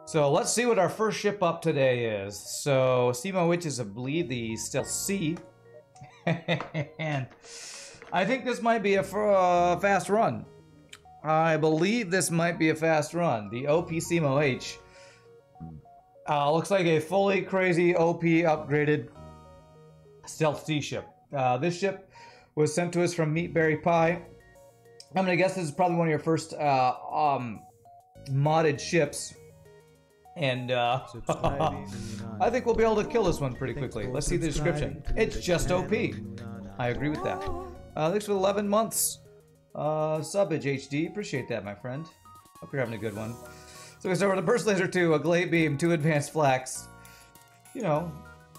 So let's see what our first ship up today is. So Simo, which is I believe the Stealth C. And I think this might be a fast run. I believe this might be a fast run. The OP Simo H. Looks like a fully crazy OP upgraded Stealth C ship. This ship was sent to us from Meatberrypie. I'm gonna guess this is probably one of your first modded ships. And I think we'll be able to kill this one pretty quickly. Let's see the description. It's just OP. I agree with that. Thanks for 11 months. Subbage HD. Appreciate that, my friend. Hope you're having a good one. So we start with a burst laser 2, a glade beam, 2 advanced flax. You know,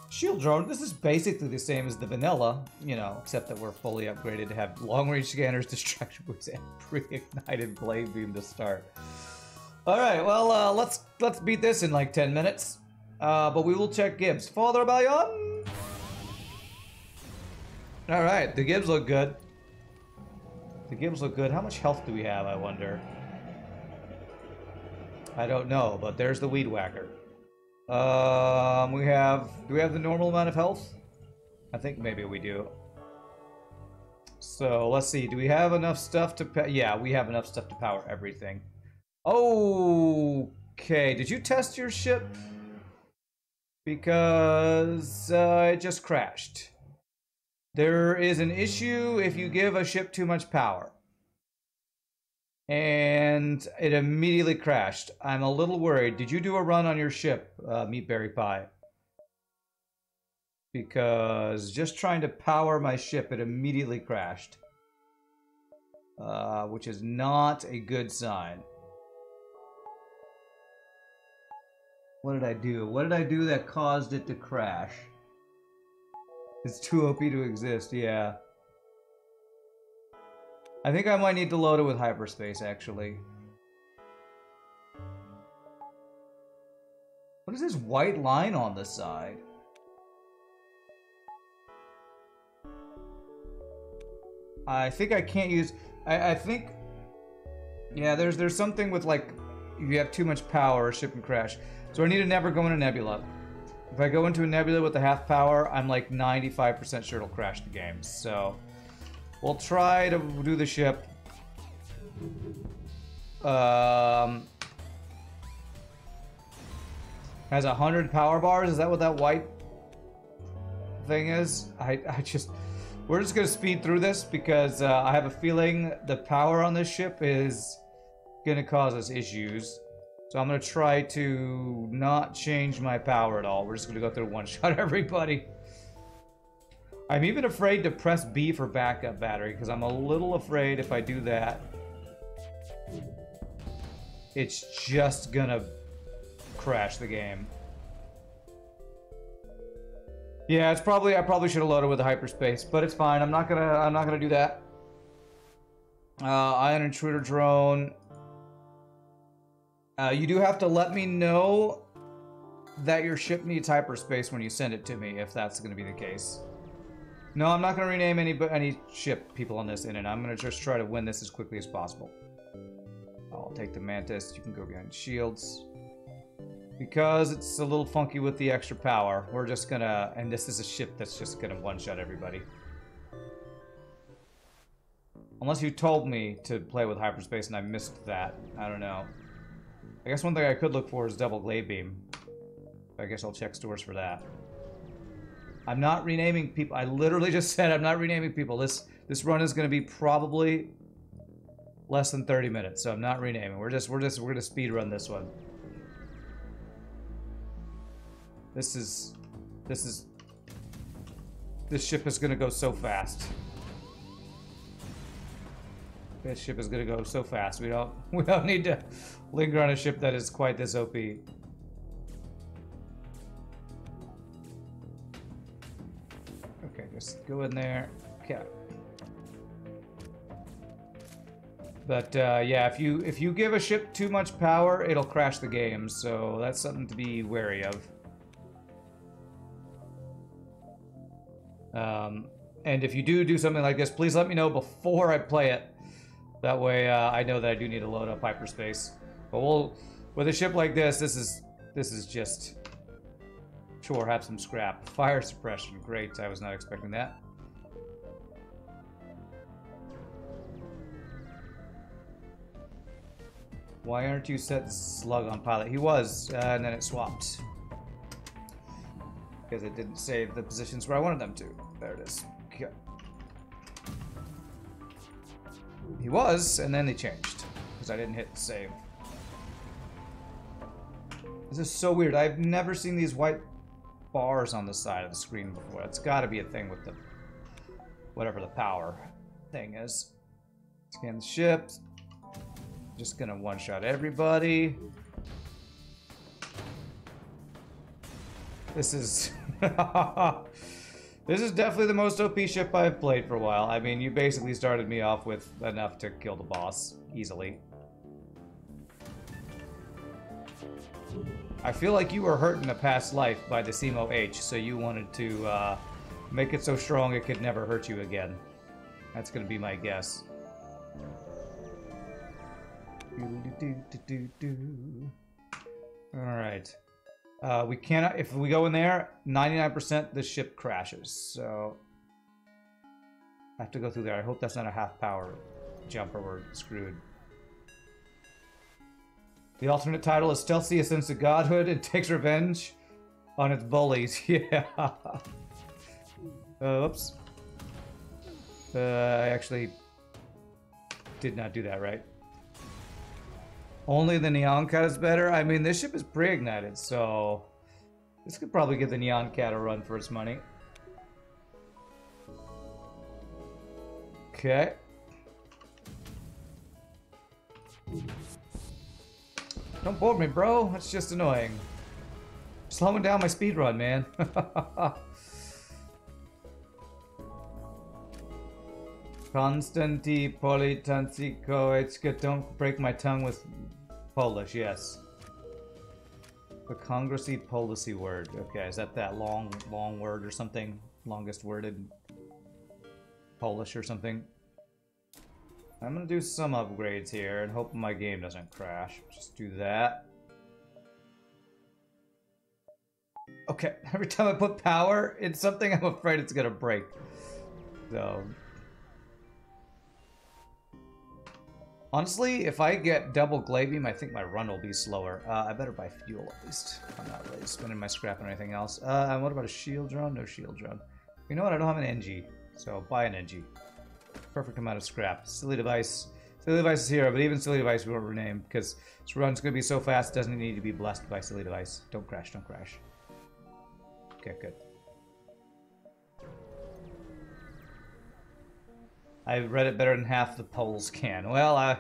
shield drone. This is basically the same as the vanilla, you know, except that we're fully upgraded to have long range scanners, distraction boots, and pre-ignited glade beam to start. All right, well, let's beat this in like 10 minutes. But we will check Gibbs. Father Bayon. All right, the Gibbs look good. The Gibbs look good. How much health do we have, I wonder? I don't know, but there's the Weed Whacker. Do we have the normal amount of health? I think maybe we do. So let's see. Do we have enough stuff to? Yeah, we have enough stuff to power everything. Okay. Did you test your ship? Because it just crashed. There is an issue if you give a ship too much power. And it immediately crashed. I'm a little worried. Did you do a run on your ship, meatberrypie? Because just trying to power my ship, it immediately crashed. Which is not a good sign. What did I do? What did I do that caused it to crash? It's too OP to exist, yeah. I think I might need to load it with hyperspace, actually. What is this white line on the side? I think I can't use... I think... Yeah, there's something with, like, if you have too much power, a ship can crash. So I need to never go in a nebula. If I go into a nebula with the half power, I'm like 95% sure it'll crash the game. So we'll try to do the ship. Has 100 power bars. Is that what that white thing is? We're just gonna speed through this because I have a feeling the power on this ship is gonna cause us issues. So I'm going to try to not change my power at all. We're just going to go through one-shot everybody. I'm even afraid to press B for backup battery because I'm a little afraid if I do that, it's just going to crash the game. Yeah, I probably should have loaded with the hyperspace, but it's fine. I'm not gonna do that. Ion intruder drone. You do have to let me know that your ship needs hyperspace when you send it to me, if that's going to be the case. No, I'm not going to rename any ship people on this in, and I'm going to just try to win this as quickly as possible. I'll take the Mantis. You can go behind shields. Because it's a little funky with the extra power, we're just going to... And this is a ship that's just going to one-shot everybody. Unless you told me to play with hyperspace and I missed that. I don't know. I guess one thing I could look for is double glade beam. I guess I'll check stores for that. I'm not renaming people. I literally just said I'm not renaming people. This run is going to be probably less than 30 minutes, so I'm not renaming. We're going to speed run this one. This ship is going to go so fast. This ship is going to go so fast. We don't need to linger on a ship that is quite this OP. Okay, just go in there. Okay. But yeah, if you give a ship too much power, it'll crash the game. So that's something to be wary of. And if you do something like this, please let me know before I play it. That way I know that I do need to load up hyperspace. But With a ship like this is just... Sure, have some scrap. Fire suppression, great. I was not expecting that. Why aren't you set slug on pilot? He was, and then it swapped. Because it didn't save the positions where I wanted them to. There it is. Okay. He was, and then they changed. Because I didn't hit save. This is so weird. I've never seen these white bars on the side of the screen before. It's got to be a thing with the... whatever the power thing is. Scan the ships. Just gonna one-shot everybody. This is... This is definitely the most OP ship I've played for a while. I mean, you basically started me off with enough to kill the boss easily. I feel like you were hurt in a past life by the Simo H, so you wanted to make it so strong it could never hurt you again. That's gonna be my guess. Alright. We cannot, if we go in there, 99% the ship crashes, so I have to go through there. I hope that's not a half power jump or we're screwed. The alternate title is Stealthy Ascends to Godhood and takes revenge on its bullies. Yeah. Oops. I actually did not do that right. Only the Neon Cat is better? I mean, this ship is pre-ignited, so... This could probably give the Neon Cat a run for its money. Okay. Don't board me, bro. That's just annoying. Slowing down my speed run, man. Konstanty Politantsikoetska. Don't break my tongue with Polish, yes. The Congressy policy word. Okay, is that long word or something? Longest word in Polish or something? I'm gonna do some upgrades here and hope my game doesn't crash. Just do that. Okay, every time I put power in something, I'm afraid it's gonna break. So... Honestly, if I get double glaive beam, I think my run will be slower. I better buy fuel at least. I'm not really spending my scrap on anything else. What about a shield drone? No shield drone. You know what? I don't have an NG, so buy an NG. Perfect amount of scrap. Silly device. Silly device is here, but even silly device we won't rename because this run's gonna be so fast. It doesn't need to be blessed by silly device. Don't crash. Don't crash. Okay, good. I read it better than half the Poles can. Well, I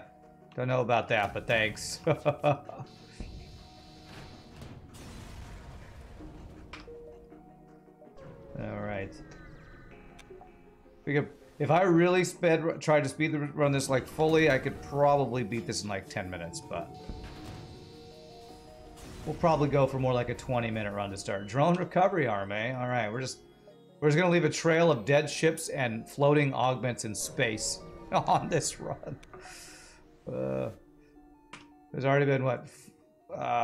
don't know about that, but thanks. Alright. If I really tried to speed run this like fully, I could probably beat this in like 10 minutes, but... We'll probably go for more like a 20-minute run to start. Drone recovery arm, eh? Alright, we're just gonna leave a trail of dead ships and floating augments in space on this run. There's already been, what,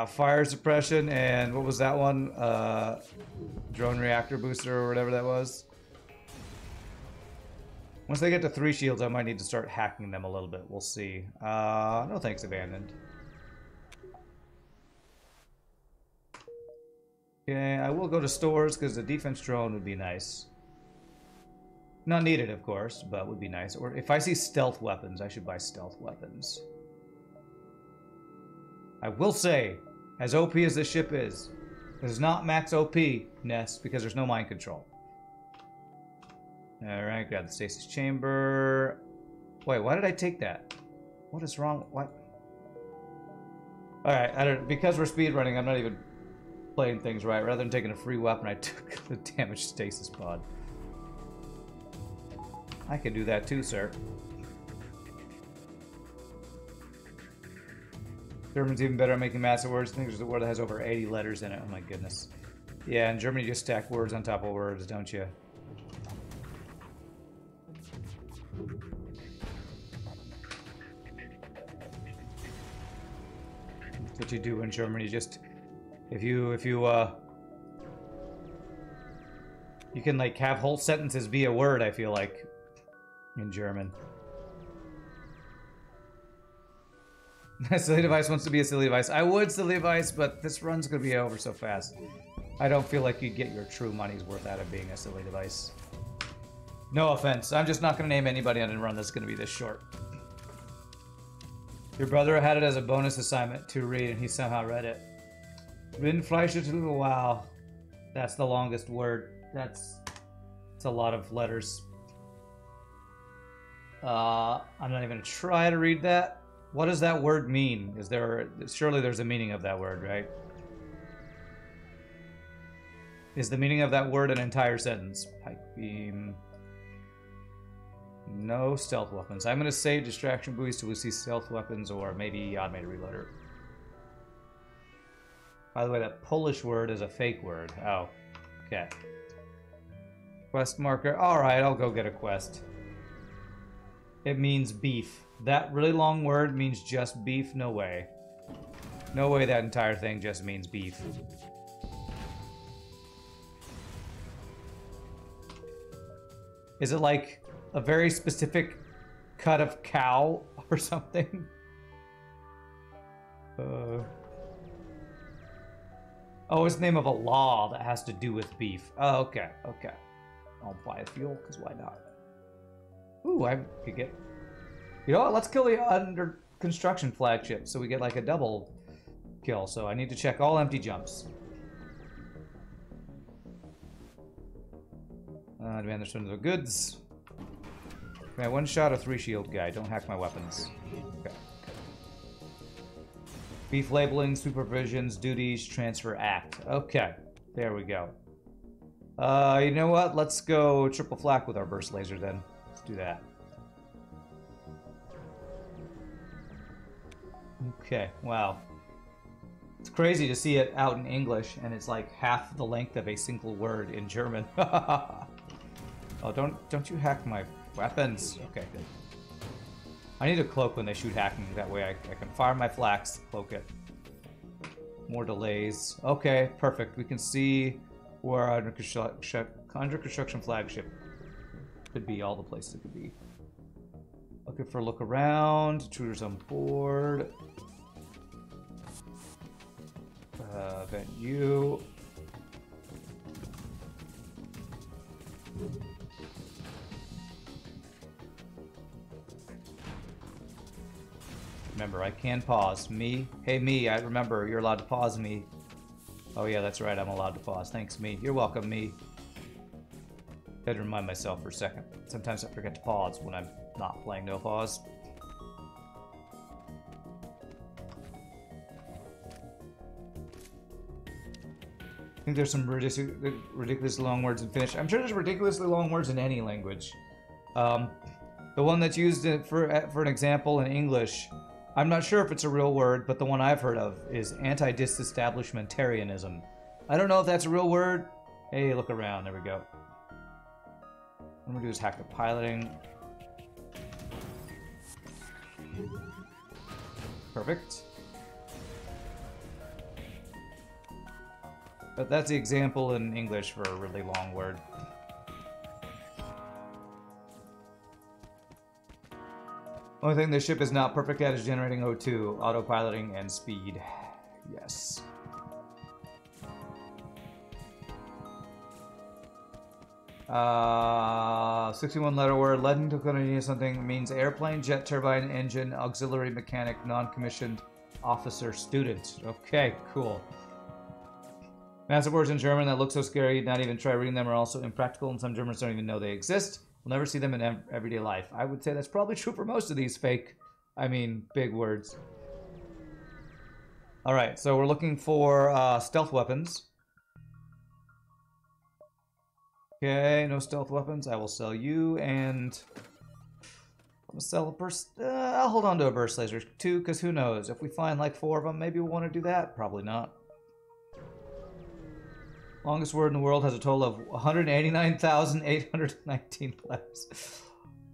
fire suppression and what was that one? Drone reactor booster or whatever that was. Once they get to 3 shields, I might need to start hacking them a little bit. We'll see. No thanks, abandoned. Okay, I will go to stores because the defense drone would be nice. Not needed, of course, but would be nice. Or if I see stealth weapons, I should buy stealth weapons. I will say, as OP as this ship is, this is not max OP-ness because there's no mind control. Alright, grab the stasis chamber. Wait, why did I take that? What is wrong? What? Alright, because we're speedrunning, I'm not even playing things right. Rather than taking a free weapon, I took the damaged stasis pod. I can do that too, sir. German's even better at making massive words. I think there's a word that has over 80 letters in it. Oh my goodness. Yeah, in Germany you just stack words on top of words, don't you? That's what you do in Germany. Just if you you can like have whole sentences be a word, I feel like, in German. A silly device wants to be a silly device. I would silly device, but this run's gonna be over so fast. I don't feel like you'd get your true money's worth out of being a silly device. No offense. I'm just not gonna name anybody on a run that's gonna be this short. Your brother had it as a bonus assignment to read, and he somehow read it. Rindfleischer, wow. That's the longest word. It's a lot of letters. I'm not even gonna try to read that. What does that word mean? Surely there's a meaning of that word, right? Is the meaning of that word an entire sentence? Pike beam. No stealth weapons. I'm gonna say distraction buoys till we see stealth weapons, or maybe automated reloader. By the way, that Polish word is a fake word. Oh, okay. Quest marker. Alright, I'll go get a quest. It means beef. That really long word means just beef? No way. No way that entire thing just means beef. Is it like a very specific cut of cow or something? Oh, it's the name of a law that has to do with beef. Oh, okay, okay. I'll buy a fuel, because why not? Ooh, I could get... You know what? Let's kill the under construction flagship so we get like a double kill. So I need to check all empty jumps. Demand the return of the goods. Okay, one shot, a 3 shield guy. Don't hack my weapons. Okay. Beef labeling, supervisions, duties, transfer act. Okay, there we go. You know what? Let's go triple flak with our burst laser then. Let's do that. Okay, wow. It's crazy to see it out in English, and it's like half the length of a single word in German. Oh, don't you hack my weapons. Okay, good. I need a cloak when they shoot hacking, that way I can fire my flax, cloak it. More delays. Okay, perfect. We can see where our under construction flagship could be, all the places it could be. Looking for a look around. Intruders on board. Vent you. Remember, I can pause. Me? Hey, me, I remember you're allowed to pause me. Oh yeah, that's right, I'm allowed to pause. Thanks, me. You're welcome, me. Had to remind myself for a second. Sometimes I forget to pause when I'm not playing no pause. I think there's some ridiculously long words in Finnish. I'm sure there's ridiculously long words in any language. The one that's used for an example in English, I'm not sure if it's a real word, but the one I've heard of is anti-disestablishmentarianism. I don't know if that's a real word. Hey, look around. There we go. What I'm gonna do is hack the piloting. Perfect. But that's the example in English for a really long word. Only thing this ship is not perfect at is generating O2, autopiloting, and speed. Yes. Uh, 61 letter word. Letting to continue something means airplane, jet turbine, engine, auxiliary mechanic, non-commissioned officer, student. Okay, cool. Massive words in German that look so scary you'd not even try reading them are also impractical, and some Germans don't even know they exist. We'll never see them in everyday life. I would say that's probably true for most of these big words. Alright, so we're looking for stealth weapons. Okay, no stealth weapons. I will sell you, and I'm gonna sell a burst. I'll hold on to a burst laser too, because who knows? If we find like 4 of them, maybe we'll want to do that. Probably not. Longest word in the world has a total of 189,819 letters.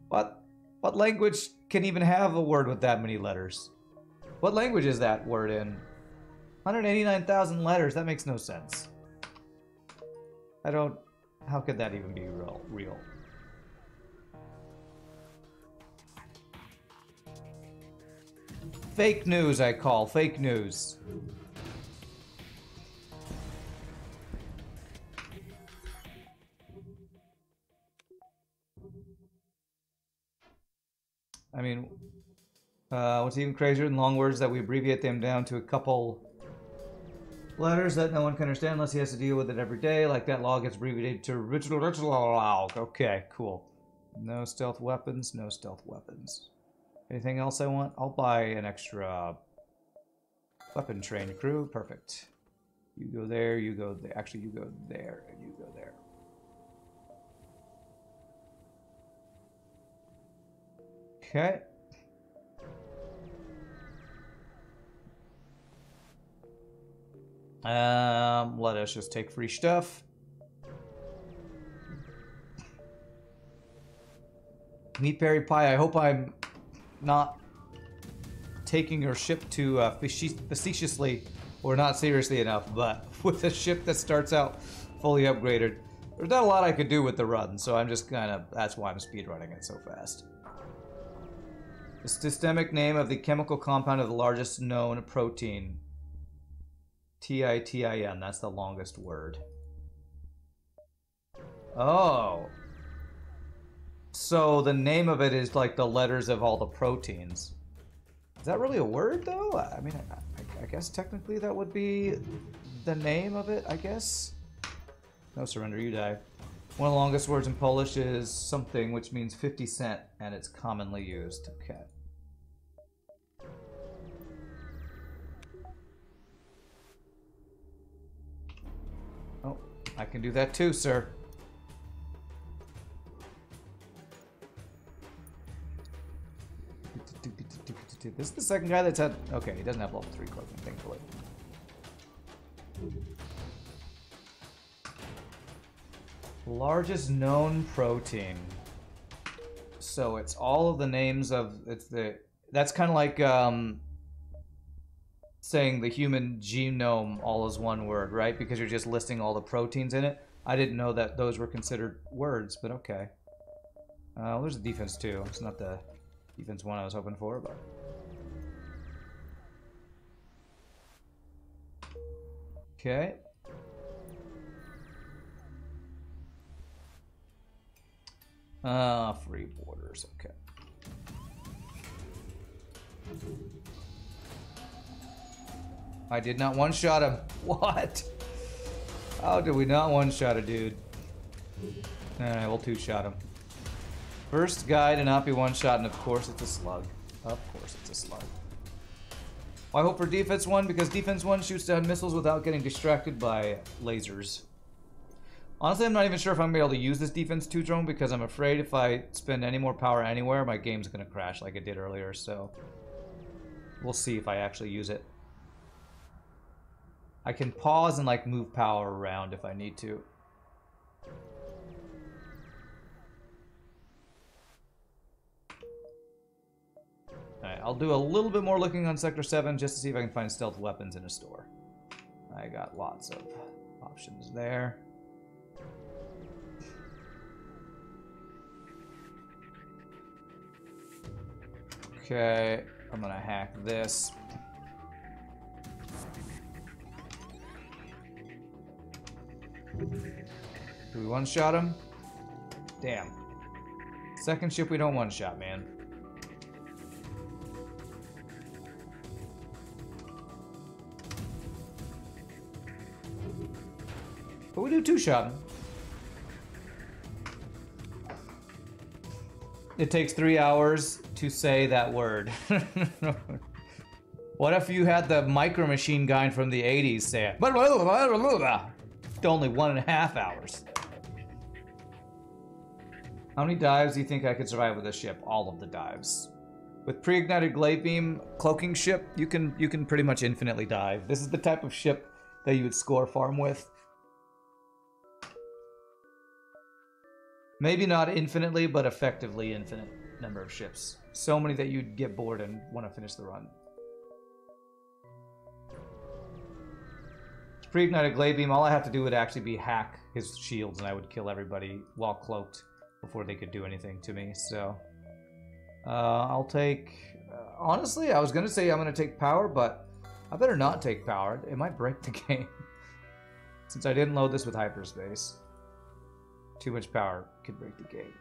What language can even have a word with that many letters? What language is that word in? 189,000 letters. That makes no sense. I don't... How could that even be real? Fake news, I call. Fake news. I mean, what's even crazier than long words that we abbreviate them down to a couple letters that no one can understand unless he has to deal with it every day, like that log gets abbreviated to original log. Okay, cool. No stealth weapons, no stealth weapons. Anything else I want? I'll buy an extra weapon train crew. Perfect. You go there, you go there. Actually, you go there, and you go there. Okay. Let us just take free stuff. Meatberrypie, I hope I'm not taking your ship too facetiously or not seriously enough, but with a ship that starts out fully upgraded, there's not a lot I could do with the run, so I'm just kind of, that's why I'm speedrunning it so fast. The systemic name of the chemical compound of the largest known protein. T-I-T-I-N, that's the longest word. Oh. So the name of it is like the letters of all the proteins. Is that really a word, though? I mean, I guess technically that would be the name of it, I guess. No surrender, you die. One of the longest words in Polish is something, which means 50 cent, and it's commonly used. Okay. Oh, I can do that too, sir. This is the second guy that's had... Okay, he doesn't have level 3 cloaking, thankfully. Largest known protein. So it's all of the names of... It's the... That's kind of like saying the human genome all as one word, right? Because you're just listing all the proteins in it. I didn't know that those were considered words, but okay. Well, there's a defense too. It's not the defense one I was hoping for, but... Okay. Free borders, okay. I did not one-shot him. What? How did we not one-shot a dude? Alright, we'll two-shot him. First guy to not be one-shot, and of course it's a slug. Of course it's a slug. I hope for defense 1 because defense 1 shoots down missiles without getting distracted by lasers. Honestly, I'm not even sure if I'm going to be able to use this defense 2 drone because I'm afraid if I spend any more power anywhere, my game's going to crash like it did earlier, so we'll see if I actually use it. I can pause and like move power around if I need to. Alright, I'll do a little bit more looking on Sector 7 just to see if I can find stealth weapons in a store. I got lots of options there. Okay, I'm gonna hack this. Do we one-shot him? Damn. Second ship we don't one-shot, man. But we do two-shot him. It takes 3 hours to say that word. What if you had the Micro Machine guy from the 80s say it? Only 1.5 hours. How many dives do you think I could survive with this ship? All of the dives. With pre-ignited glaive beam cloaking ship, you can pretty much infinitely dive. This is the type of ship that you would score farm with. Maybe not infinitely, but effectively infinite number of ships. So many that you'd get bored and want to finish the run. Pre-ignited Glade Beam, all I have to do would actually be hack his shields, and I would kill everybody while cloaked before they could do anything to me, so... I'll take... honestly, I was going to say I'm going to take power, but I better not take power. It might break the game. Since I didn't load this with hyperspace. Too much power could break the game.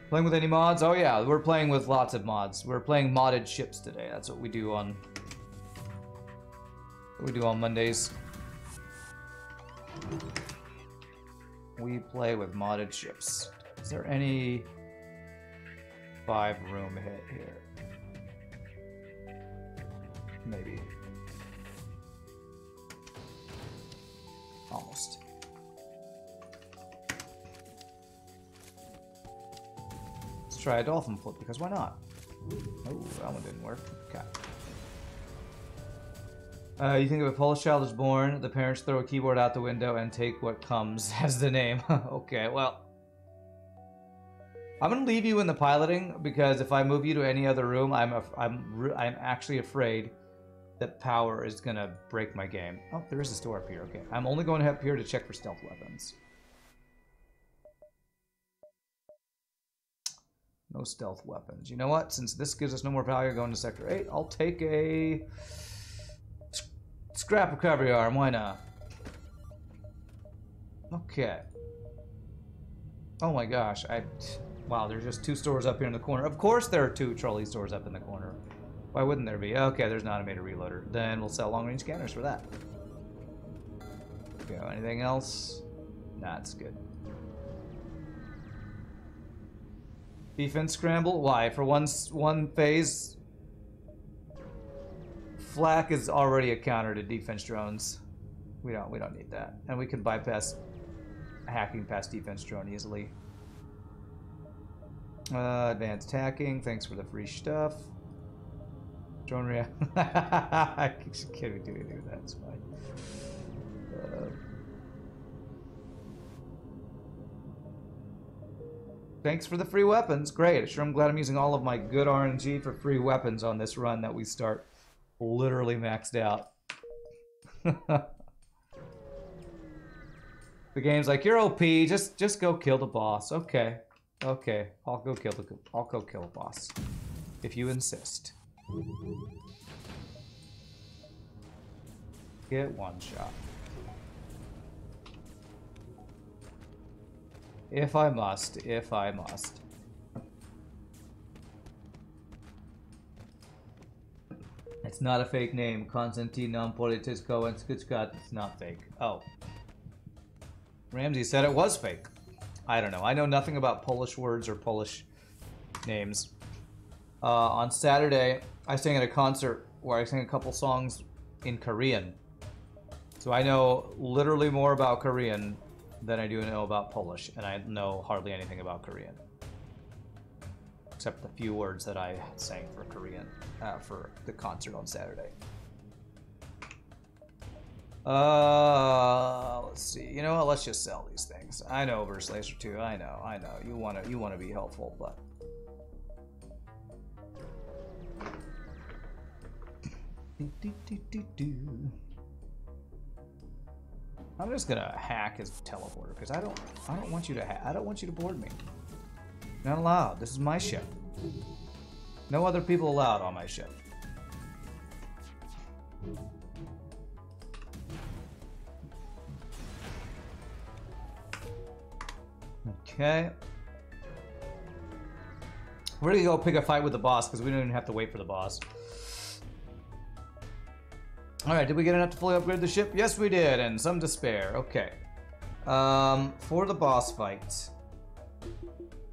Playing with any mods? Oh yeah, we're playing with lots of mods. We're playing modded ships today. That's what we do on... Mondays. We play with modded ships. Is there any 5-room hit here? Maybe. Almost. Let's try a dolphin flip, because why not? Oh, that one didn't work. Okay. You think if a Polish child is born, the parents throw a keyboard out the window and take what comes as the name. Okay, well... I'm gonna leave you in the piloting, because if I move you to any other room, I'm actually afraid that power is gonna break my game. Oh, there is a store up here. Okay, I'm only going up here to check for stealth weapons. No stealth weapons. You know what? Since this gives us no more value going to Sector 8, I'll take a scrap recovery arm. Why not? Okay. Oh my gosh. Wow, there's just 2 stores up here in the corner. Of course there are 2 trolley stores up in the corner. Why wouldn't there be? Okay, there's an automated reloader. Then we'll sell long-range scanners for that. Okay, anything else? Nah, it's good. Defense scramble? Why? For one phase? Flak is already a counter to defense drones. We don't need that. And we can bypass hacking past defense drone easily. Advanced hacking, thanks for the free stuff. Drone react. I can't do anything with that, it's fine. Thanks for the free weapons, great. Sure, I'm glad I'm using all of my good RNG for free weapons on this run that we start literally maxed out. The game's like, you're OP, just go kill the boss. Okay. Okay, I'll go kill a boss. If you insist. Get one shot. If I must. It's not a fake name. Konstantin Politisko and Skutschkat. It's not fake. Oh. Ramsey said it was fake. I don't know. I know nothing about Polish words or Polish names. On Saturday, I sang at a concert where I sang a couple songs in Korean. So I know literally more about Korean than I do know about Polish, and I know hardly anything about Korean. Except the few words that I sang for Korean for the concert on Saturday. Let's see. You know what? Let's just sell these things. I know Verse Laser 2. I know. You wanna be helpful, but I'm just gonna hack his teleporter because I don't want you to I don't want you to board me. Not allowed. This is my ship. No other people allowed on my ship. Okay. We're gonna go pick a fight with the boss because we don't even have to wait for the boss. Alright, did we get enough to fully upgrade the ship? Yes, we did, and some to spare. Okay. For the boss fight,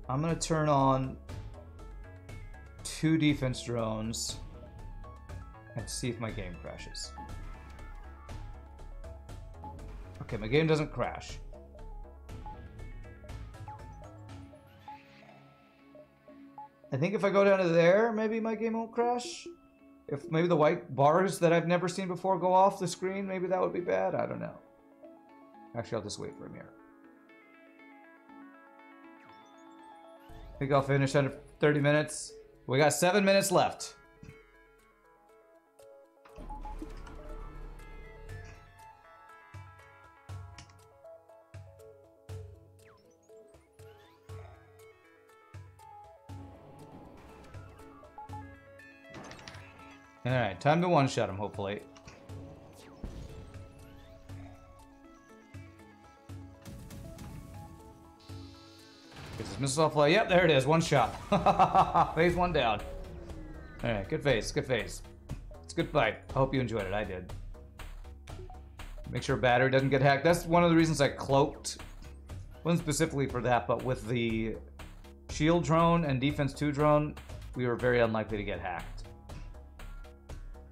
I'm gonna turn on 2 defense drones and see if my game crashes. Okay, my game doesn't crash. I think if I go down to there, maybe my game won't crash. If maybe the white bars that I've never seen before go off the screen, maybe that would be bad. I don't know. Actually, I'll just wait for him here. I think I'll finish under 30 minutes. We got 7 minutes left. Alright, time to one-shot him, hopefully. Gets his missiles off fly. Yep, there it is. One shot. Phase 1 down. Alright, good phase. Good phase. It's a good fight. I hope you enjoyed it. I did. Make sure battery doesn't get hacked. That's one of the reasons I cloaked. Wasn't specifically for that, but with the shield drone and defense 2 drone, we were very unlikely to get hacked.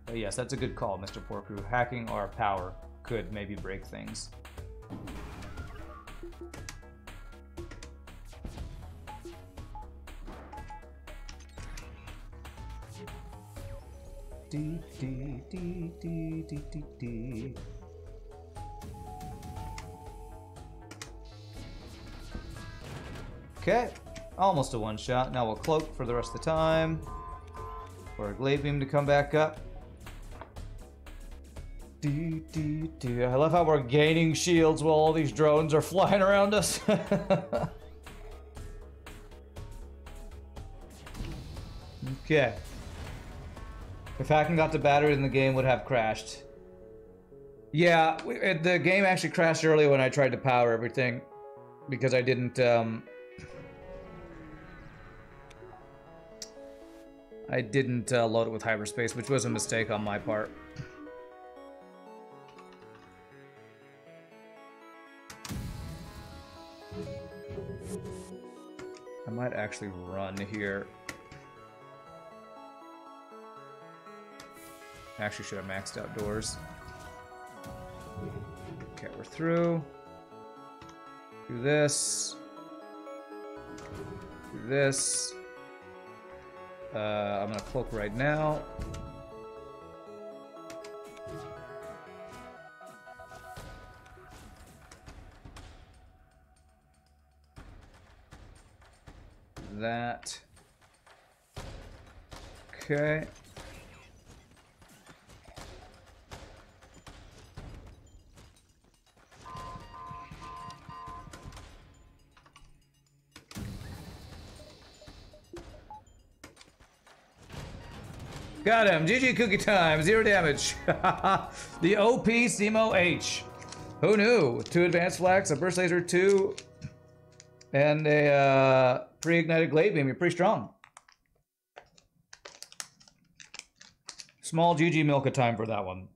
But yes, that's a good call, Mr. Porkru. Hacking our power could maybe break things. D D D D D D D. Okay, almost a one-shot. Now we'll cloak for the rest of the time. For a glade beam to come back up. D D D. I love how we're gaining shields while all these drones are flying around us. Okay. If hacking got to battery, then the game would have crashed. Yeah, the game actually crashed early when I tried to power everything. Because I didn't, load it with hyperspace, which was a mistake on my part. I might actually run here. Actually should have maxed out doors. Okay, we're through. Do this. Do this. I'm gonna cloak right now. That. Okay. Got him. GG cookie time. 0 damage. The OP Simo H. Who knew? 2 advanced flags, a burst laser 2, and a pre-ignited glade beam. You're pretty strong. Small GG Milka time for that one.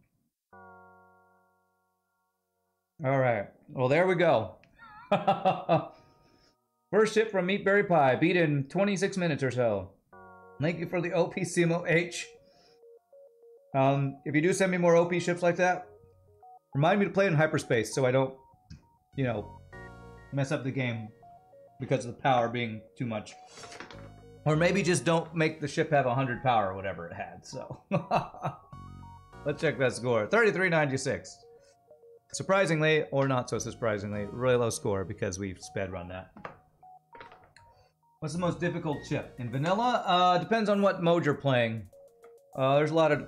All right. Well, there we go. First hit from meatberrypie. Beat in 26 minutes or so. Thank you for the OP Simo H. If you do send me more OP ships like that, remind me to play in hyperspace so I don't, you know, mess up the game because of the power being too much. Or maybe just don't make the ship have 100 power or whatever it had, so. Let's check that score. 3396. Surprisingly, or not so surprisingly, really low score because we've sped run that. What's the most difficult ship? In vanilla? Depends on what mode you're playing. There's a lot of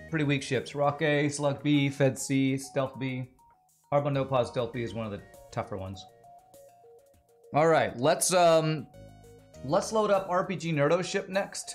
pretty weak ships. Rock A, Slug B, Fed C, Stealth B. Hardball No Pause Stealth B is one of the tougher ones. Alright, let's load up RPG Nerdo's ship next.